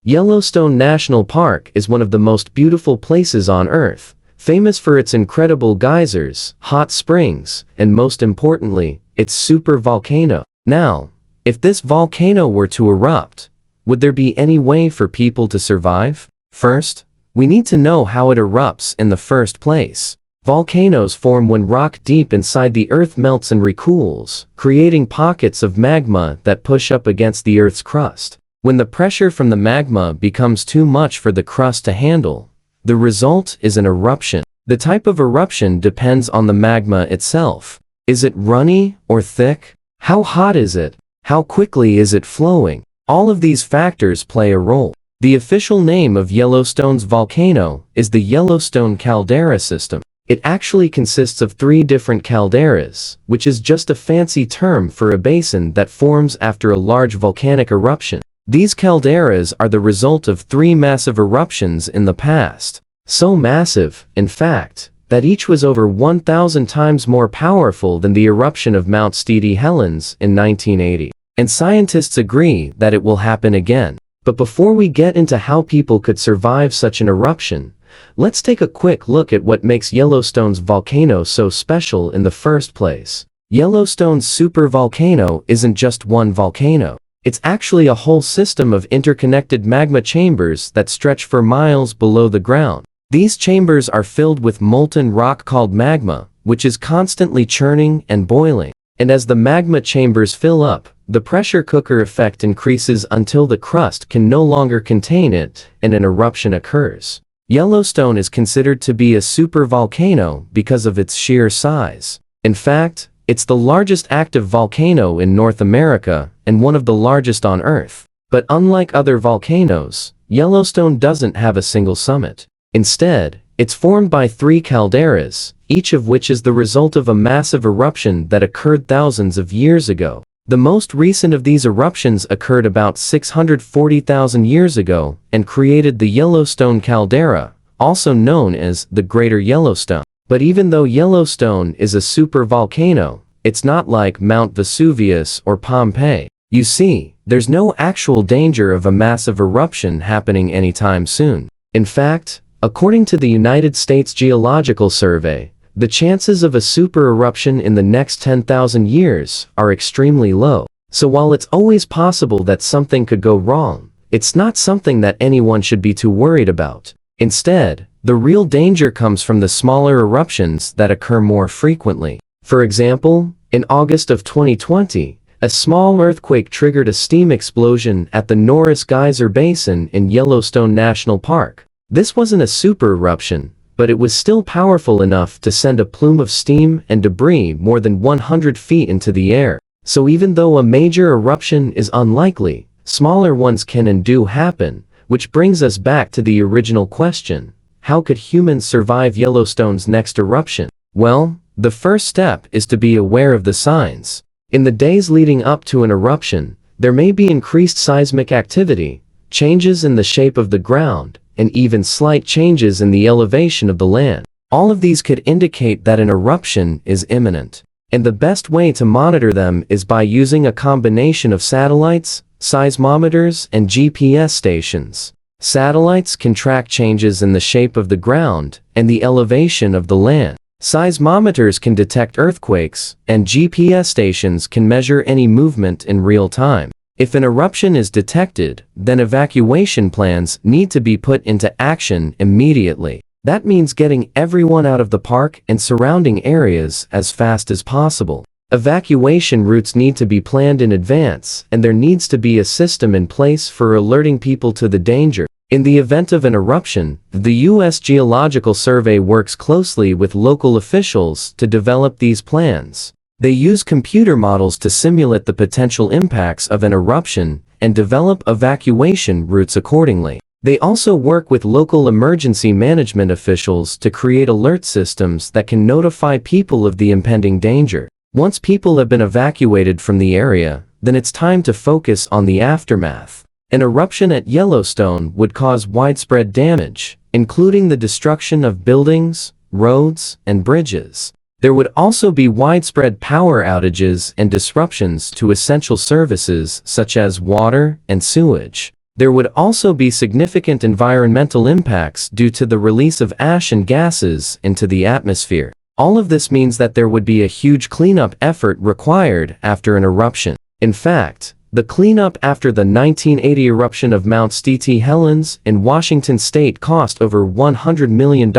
Yellowstone National Park is one of the most beautiful places on Earth, famous for its incredible geysers, hot springs, and most importantly, its supervolcano. Now, if this volcano were to erupt, would there be any way for people to survive? First, we need to know how it erupts in the first place. Volcanoes form when rock deep inside the Earth melts and recools, creating pockets of magma that push up against the Earth's crust. When the pressure from the magma becomes too much for the crust to handle, the result is an eruption. The type of eruption depends on the magma itself. Is it runny or thick? How hot is it? How quickly is it flowing? All of these factors play a role. The official name of Yellowstone's volcano is the Yellowstone caldera system. It actually consists of 3 different calderas, which is just a fancy term for a basin that forms after a large volcanic eruption. These calderas are the result of 3 massive eruptions in the past. So massive, in fact, that each was over 1,000 times more powerful than the eruption of Mount St. Helens in 1980. And scientists agree that it will happen again. But before we get into how people could survive such an eruption, let's take a quick look at what makes Yellowstone's volcano so special in the first place. Yellowstone's supervolcano isn't just one volcano. It's actually a whole system of interconnected magma chambers that stretch for miles below the ground. These chambers are filled with molten rock called magma, which is constantly churning and boiling. And as the magma chambers fill up, the pressure cooker effect increases until the crust can no longer contain it, and an eruption occurs. Yellowstone is considered to be a supervolcano because of its sheer size. In fact, it's the largest active volcano in North America and one of the largest on Earth. But unlike other volcanoes, Yellowstone doesn't have a single summit. Instead, it's formed by 3 calderas, each of which is the result of a massive eruption that occurred thousands of years ago. The most recent of these eruptions occurred about 640,000 years ago and created the Yellowstone caldera, also known as the Greater Yellowstone. But even though Yellowstone is a supervolcano, it's not like Mount Vesuvius or Pompeii. You see, there's no actual danger of a massive eruption happening anytime soon. In fact, according to the United States Geological Survey, the chances of a super eruption in the next 10,000 years are extremely low. So while it's always possible that something could go wrong, it's not something that anyone should be too worried about. Instead, the real danger comes from the smaller eruptions that occur more frequently. For example, in August of 2020, a small earthquake triggered a steam explosion at the Norris Geyser Basin in Yellowstone National Park. This wasn't a super eruption, but it was still powerful enough to send a plume of steam and debris more than 100 feet into the air. So even though a major eruption is unlikely, smaller ones can and do happen, which brings us back to the original question: how could humans survive Yellowstone's next eruption? Well, the first step is to be aware of the signs. In the days leading up to an eruption, there may be increased seismic activity, changes in the shape of the ground, and even slight changes in the elevation of the land. All of these could indicate that an eruption is imminent. And the best way to monitor them is by using a combination of satellites, seismometers, and GPS stations. Satellites can track changes in the shape of the ground and the elevation of the land. Seismometers can detect earthquakes, and GPS stations can measure any movement in real time. If an eruption is detected, then evacuation plans need to be put into action immediately. That means getting everyone out of the park and surrounding areas as fast as possible. Evacuation routes need to be planned in advance, and there needs to be a system in place for alerting people to the danger. In the event of an eruption, the U.S. Geological Survey works closely with local officials to develop these plans. They use computer models to simulate the potential impacts of an eruption and develop evacuation routes accordingly. They also work with local emergency management officials to create alert systems that can notify people of the impending danger. Once people have been evacuated from the area, then it's time to focus on the aftermath. An eruption at Yellowstone would cause widespread damage, including the destruction of buildings, roads, and bridges. There would also be widespread power outages and disruptions to essential services such as water and sewage. There would also be significant environmental impacts due to the release of ash and gases into the atmosphere. All of this means that there would be a huge cleanup effort required after an eruption. In fact, the cleanup after the 1980 eruption of Mount St. Helens in Washington state cost over $100 million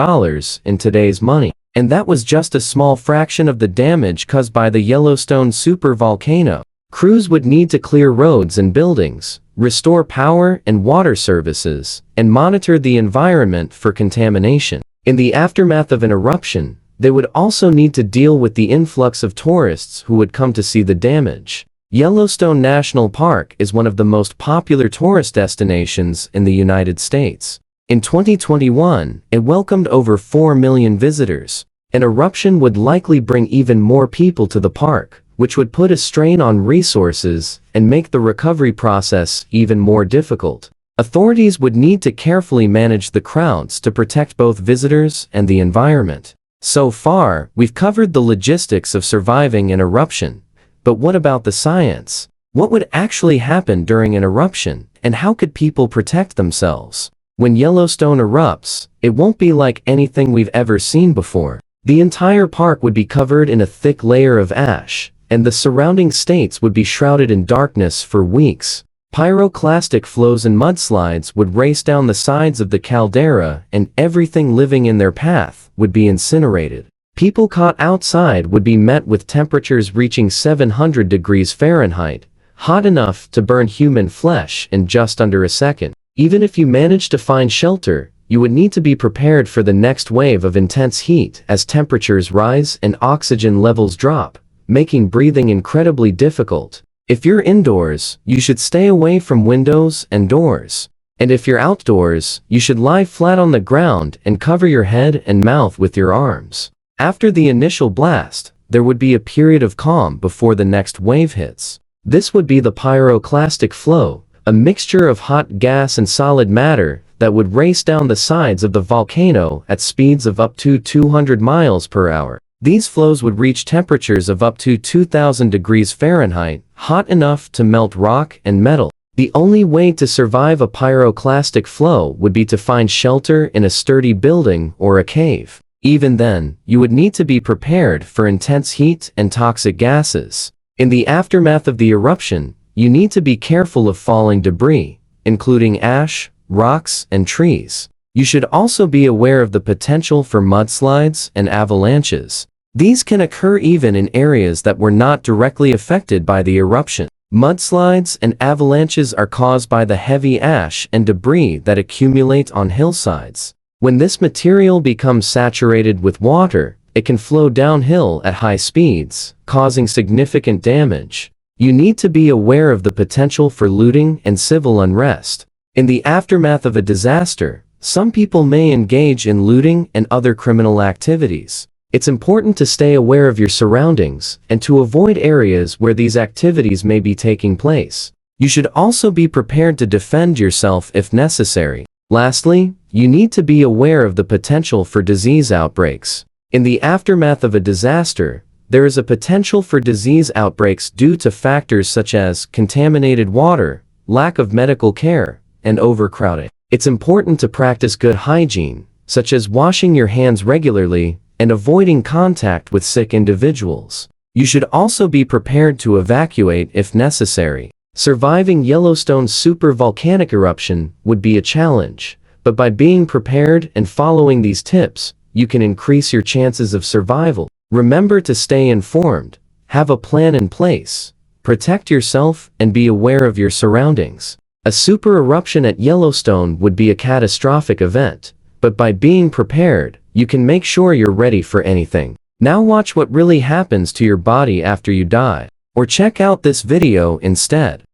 in today's money. And that was just a small fraction of the damage caused by the Yellowstone Supervolcano. Crews would need to clear roads and buildings, restore power and water services, and monitor the environment for contamination. In the aftermath of an eruption, they would also need to deal with the influx of tourists who would come to see the damage. Yellowstone National Park is one of the most popular tourist destinations in the United States. In 2021, it welcomed over 4 million visitors. An eruption would likely bring even more people to the park, which would put a strain on resources and make the recovery process even more difficult. Authorities would need to carefully manage the crowds to protect both visitors and the environment. So far, we've covered the logistics of surviving an eruption. But what about the science? What would actually happen during an eruption, and how could people protect themselves? When Yellowstone erupts, it won't be like anything we've ever seen before. The entire park would be covered in a thick layer of ash, and the surrounding states would be shrouded in darkness for weeks. Pyroclastic flows and mudslides would race down the sides of the caldera, and everything living in their path would be incinerated. People caught outside would be met with temperatures reaching 700 degrees Fahrenheit, hot enough to burn human flesh in just under a second. Even if you managed to find shelter, you would need to be prepared for the next wave of intense heat as temperatures rise and oxygen levels drop, making breathing incredibly difficult. If you're indoors, you should stay away from windows and doors. And if you're outdoors, you should lie flat on the ground and cover your head and mouth with your arms. After the initial blast, there would be a period of calm before the next wave hits. This would be the pyroclastic flow, a mixture of hot gas and solid matter that would race down the sides of the volcano at speeds of up to 200 miles per hour. These flows would reach temperatures of up to 2000 degrees Fahrenheit, hot enough to melt rock and metal. The only way to survive a pyroclastic flow would be to find shelter in a sturdy building or a cave. Even then, you would need to be prepared for intense heat and toxic gases. In the aftermath of the eruption, you need to be careful of falling debris, including ash, rocks, and trees. You should also be aware of the potential for mudslides and avalanches. These can occur even in areas that were not directly affected by the eruption. Mudslides and avalanches are caused by the heavy ash and debris that accumulate on hillsides. When this material becomes saturated with water, it can flow downhill at high speeds, causing significant damage. You need to be aware of the potential for looting and civil unrest. In the aftermath of a disaster, some people may engage in looting and other criminal activities. It's important to stay aware of your surroundings and to avoid areas where these activities may be taking place. You should also be prepared to defend yourself if necessary. Lastly, you need to be aware of the potential for disease outbreaks. In the aftermath of a disaster, there is a potential for disease outbreaks due to factors such as contaminated water, lack of medical care, and overcrowding. It's important to practice good hygiene, such as washing your hands regularly and avoiding contact with sick individuals. You should also be prepared to evacuate if necessary. Surviving Yellowstone's supervolcanic eruption would be a challenge, but by being prepared and following these tips, you can increase your chances of survival. Remember to stay informed, have a plan in place, protect yourself, and be aware of your surroundings. A super eruption at Yellowstone would be a catastrophic event, but by being prepared, you can make sure you're ready for anything. Now watch what really happens to your body after you die, or check out this video instead.